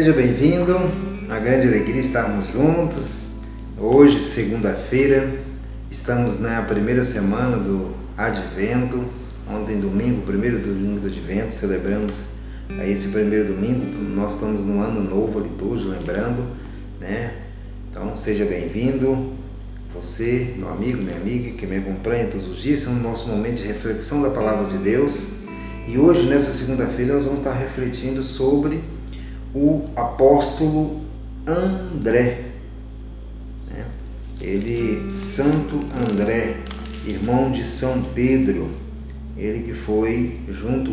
Seja bem-vindo, uma grande alegria estarmos juntos. Hoje, segunda-feira, estamos na primeira semana do Advento. Ontem, domingo, primeiro domingo do Advento, celebramos aí esse primeiro domingo. Nós estamos no ano novo litúrgico, lembrando, né? Então, seja bem-vindo. Você, meu amigo, minha amiga, que me acompanha todos os dias, é o nosso momento de reflexão da Palavra de Deus. E hoje, nessa segunda-feira, nós vamos estar refletindo sobre o apóstolo André, né? Ele, Santo André, irmão de São Pedro, ele que foi junto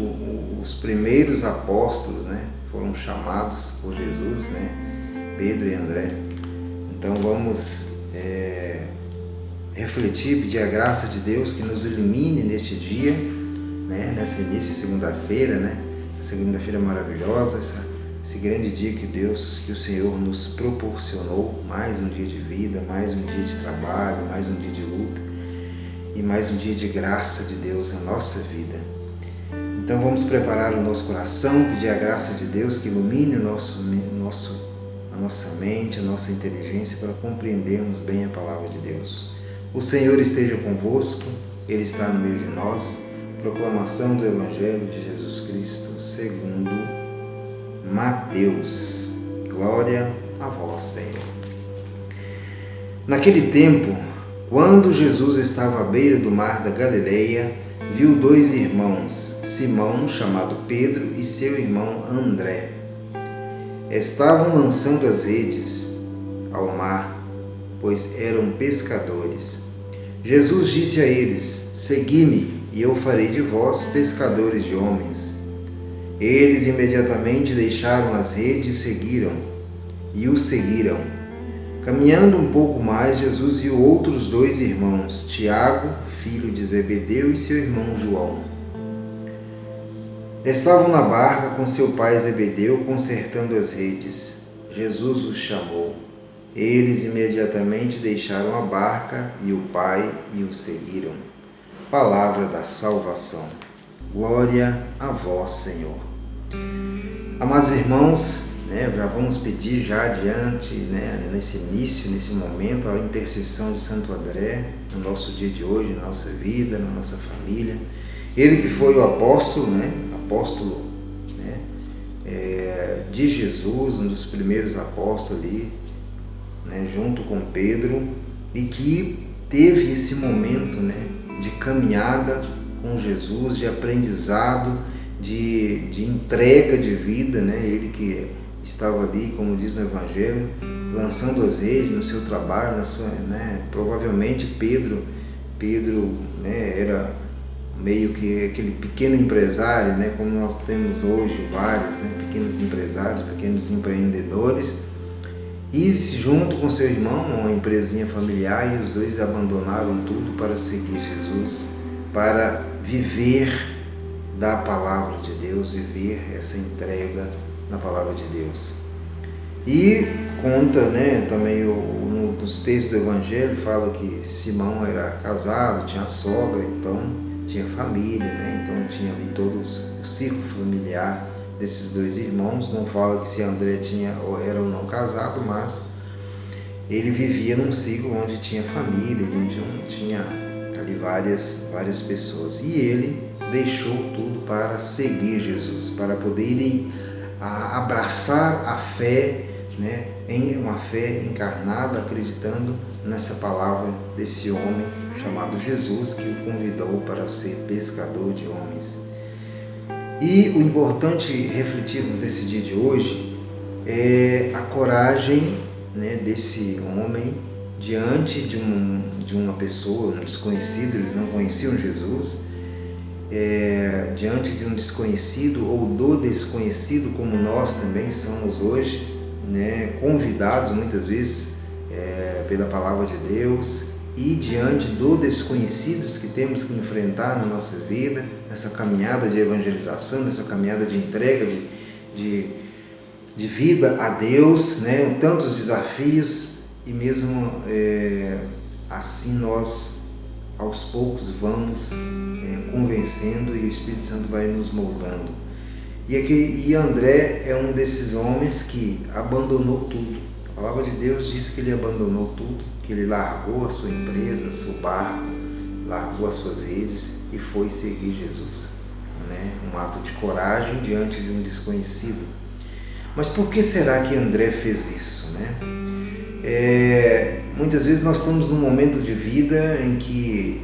os primeiros apóstolos, né? Foram chamados por Jesus, né? Pedro e André. Então vamos refletir, pedir a graça de Deus que nos ilumine neste dia, né? Nesse início de segunda-feira, né? Segunda-feira maravilhosa, esse grande dia que o Senhor nos proporcionou, mais um dia de vida, mais um dia de trabalho, mais um dia de luta e mais um dia de graça de Deus na nossa vida. Então vamos preparar o nosso coração, pedir a graça de Deus que ilumine a nossa mente, a nossa inteligência para compreendermos bem a palavra de Deus. O Senhor esteja convosco, Ele está no meio de nós. Proclamação do Evangelho de Jesus Cristo segundo Mateus. Glória a vós, Senhor. Naquele tempo, quando Jesus estava à beira do mar da Galileia, viu dois irmãos, Simão, chamado Pedro, e seu irmão André. Estavam lançando as redes ao mar, pois eram pescadores. Jesus disse a eles: Segui-me, e eu farei de vós pescadores de homens. Eles imediatamente deixaram as redes e o seguiram. Caminhando um pouco mais, Jesus viu outros dois irmãos, Tiago, filho de Zebedeu, e seu irmão João. Estavam na barca com seu pai Zebedeu, consertando as redes. Jesus os chamou. Eles imediatamente deixaram a barca e o pai e o seguiram. Palavra da salvação. Glória a vós, Senhor. Amados irmãos, já vamos pedir já adiante, nesse início, nesse momento, a intercessão de Santo André no nosso dia de hoje, na nossa vida, na nossa família. Ele que foi o apóstolo, de Jesus, um dos primeiros apóstolos ali, junto com Pedro, e que teve esse momento, de caminhada com Jesus, de aprendizado, de entrega de vida, Ele que estava ali, como diz no Evangelho, lançando as redes no seu trabalho, provavelmente Pedro, era meio que aquele pequeno empresário, como nós temos hoje vários, pequenos empresários, pequenos empreendedores, e junto com seu irmão, uma empresinha familiar, e os dois abandonaram tudo para seguir Jesus, para viver da palavra de Deus, viver essa entrega na palavra de Deus. E conta, também nos textos do Evangelho, fala que Simão era casado, tinha sogra, então tinha família, então tinha ali todo o círculo familiar desses dois irmãos. Não fala que se André era ou não casado, mas ele vivia num ciclo onde tinha família, onde tinha ali várias pessoas. E ele deixou tudo para seguir Jesus, para poder abraçar a fé, em uma fé encarnada, acreditando nessa palavra desse homem chamado Jesus, que o convidou para ser pescador de homens. E o importante refletirmos nesse dia de hoje é a coragem, desse homem diante de uma pessoa, um desconhecido. Eles não conheciam Jesus, diante de um desconhecido ou do desconhecido, como nós também somos hoje, convidados muitas vezes pela palavra de Deus, e diante do desconhecidos que temos que enfrentar na nossa vida, nessa caminhada de evangelização, nessa caminhada de entrega de vida a Deus, tantos desafios, e mesmo assim nós aos poucos vamos convencendo, e o Espírito Santo vai nos moldando. E André é um desses homens que abandonou tudo. A palavra de Deus diz que ele abandonou tudo, que ele largou a sua empresa, seu barco, largou as suas redes e foi seguir Jesus, né? Um ato de coragem diante de um desconhecido. Mas por que será que André fez isso, né? Muitas vezes nós estamos num momento de vida em que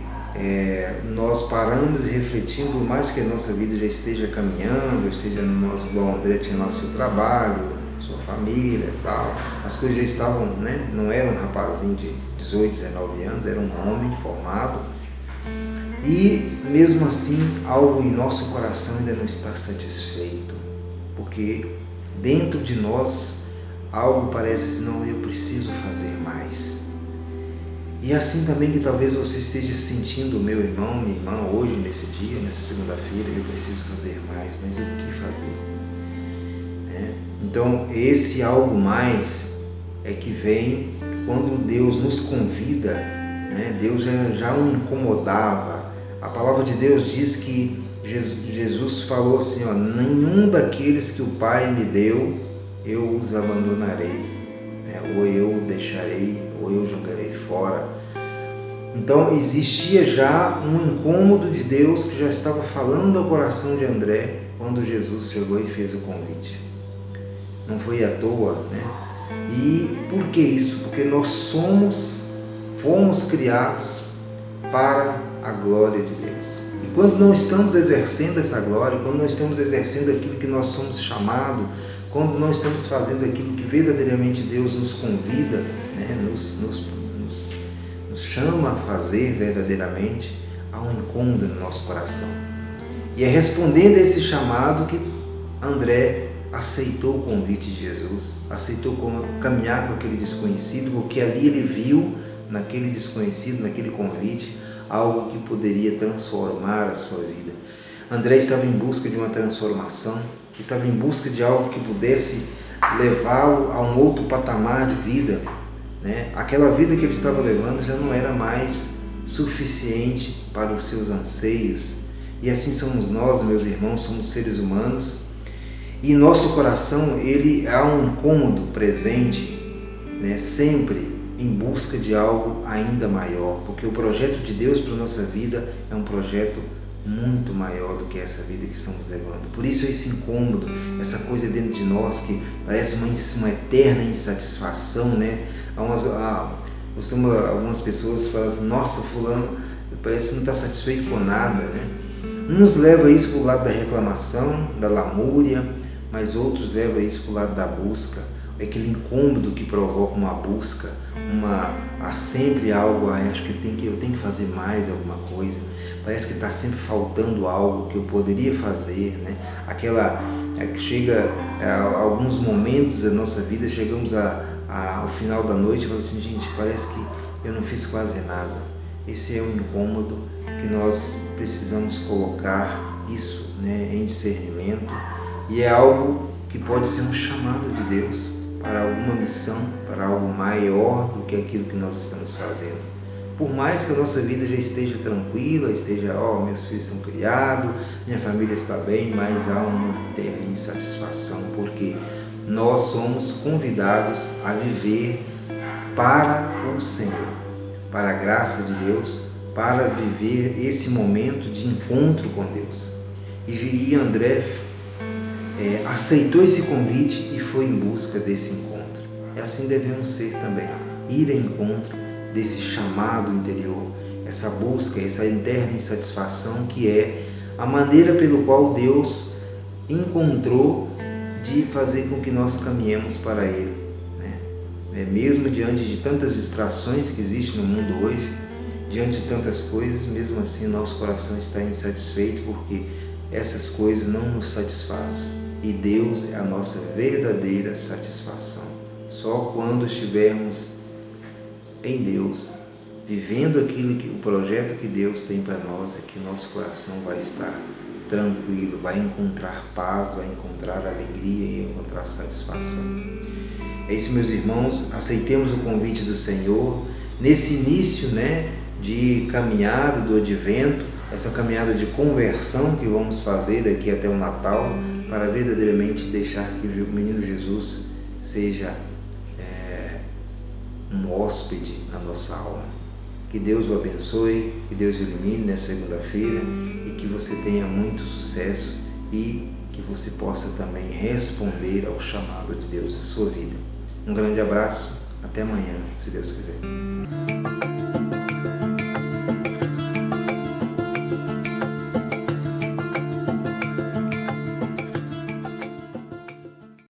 nós paramos e refletimos, por mais que a nossa vida já esteja caminhando, esteja no nosso, igual André tinha lá seu trabalho, sua família e tal, as coisas já estavam, né? Não era um rapazinho de 18, 19 anos, era um homem formado, e mesmo assim algo em nosso coração ainda não está satisfeito, porque dentro de nós algo parece assim, não, eu preciso fazer mais. E assim também que talvez você esteja sentindo, meu irmão, minha irmã, hoje, nesse dia, nessa segunda-feira, eu preciso fazer mais, mas o que fazer? Então, esse algo mais é que vem quando Deus nos convida, né? Deus já o incomodava. A palavra de Deus diz que Jesus falou assim, ó, nenhum daqueles que o Pai me deu, eu os abandonarei, né? Ou eu deixarei, ou eu jogarei fora. Então existia já um incômodo de Deus que já estava falando ao coração de André quando Jesus chegou e fez o convite. Não foi à toa, né? E por que isso? Porque nós fomos criados para a glória de Deus. E quando não estamos exercendo essa glória, quando não estamos exercendo aquilo que nós somos chamados, quando não estamos fazendo aquilo que verdadeiramente Deus nos convida, né? nos chama a fazer verdadeiramente, há um incômodo no nosso coração. E é respondendo a esse chamado que André aceitou o convite de Jesus, aceitou caminhar com aquele desconhecido, porque ali ele viu naquele desconhecido, naquele convite, algo que poderia transformar a sua vida. André estava em busca de uma transformação, estava em busca de algo que pudesse levá-lo a um outro patamar de vida, né? Aquela vida que ele estava levando já não era mais suficiente para os seus anseios. E assim somos nós, meus irmãos, somos seres humanos. E em nosso coração há um incômodo presente, né? Sempre em busca de algo ainda maior, porque o projeto de Deus para a nossa vida é um projeto muito maior do que essa vida que estamos levando. Por isso esse incômodo, essa coisa dentro de nós que parece uma eterna insatisfação, né? Algumas pessoas falam assim, nossa, fulano parece que não está satisfeito com nada, né? Uns levam isso para o lado da reclamação, da lamúria, mas outros levam isso para o lado da busca, aquele incômodo que provoca uma busca, há sempre algo, acho que eu tenho que fazer mais alguma coisa, parece que está sempre faltando algo que eu poderia fazer, né? Chega alguns momentos da nossa vida, chegamos ao final da noite e falamos assim, gente, parece que eu não fiz quase nada. Esse é um incômodo que nós precisamos colocar isso, né, em discernimento, e é algo que pode ser um chamado de Deus para alguma missão, para algo maior do que aquilo que nós estamos fazendo. Por mais que a nossa vida já esteja tranquila, meus filhos estão criados, minha família está bem, mas há uma eterna insatisfação, porque nós somos convidados a viver para o Senhor, para a graça de Deus, para viver esse momento de encontro com Deus. E André aceitou esse convite e foi em busca desse encontro. E assim devemos ser também, ir ao encontro desse chamado interior, essa busca, essa eterna insatisfação que é a maneira pelo qual Deus encontrou de fazer com que nós caminhemos para Ele, né? Mesmo diante de tantas distrações que existem no mundo hoje, diante de tantas coisas, mesmo assim nosso coração está insatisfeito porque essas coisas não nos satisfazem. E Deus é a nossa verdadeira satisfação. Só quando estivermos em Deus, vivendo o projeto que Deus tem para nós, é que nosso coração vai estar tranquilo, vai encontrar paz, vai encontrar alegria e encontrar satisfação. É isso, meus irmãos, aceitemos o convite do Senhor nesse início, né, de caminhada do advento, essa caminhada de conversão que vamos fazer daqui até o Natal, para verdadeiramente deixar que o menino Jesus seja um hóspede na nossa alma. Que Deus o abençoe, que Deus o ilumine nessa segunda-feira e que você tenha muito sucesso e que você possa também responder ao chamado de Deus na sua vida. Um grande abraço, até amanhã, se Deus quiser.